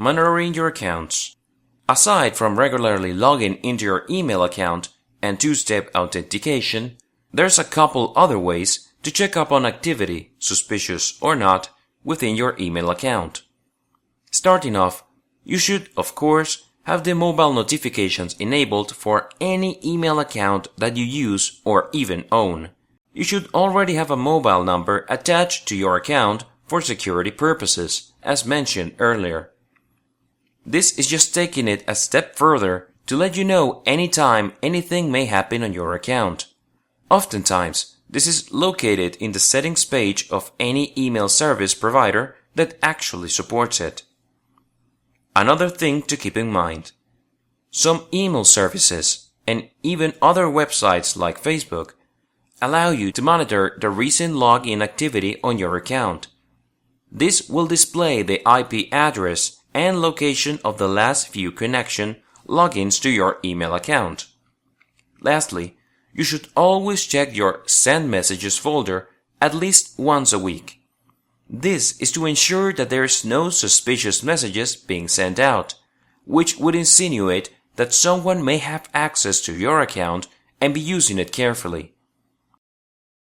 monitoring your accounts. Aside from regularly logging into your email account and two-step authentication, there's a couple other ways to check up on activity, suspicious or not, within your email account. Starting off, you should, of course, have the mobile notifications enabled for any email account that you use or even own. You should already have a mobile number attached to your account for security purposes, as mentioned earlier. This is just taking it a step further to let you know anytime anything may happen on your account. Oftentimes, this is located in the settings page of any email service provider that actually supports it. Another thing to keep in mind. Some email services, and even other websites like Facebook, allow you to monitor the recent login activity on your account. This will display the IP address and location of the last few connection logins to your email account. Lastly, you should always check your Send Messages folder at least once a week. This is to ensure that there is no suspicious messages being sent out, which would insinuate that someone may have access to your account and be using it carefully.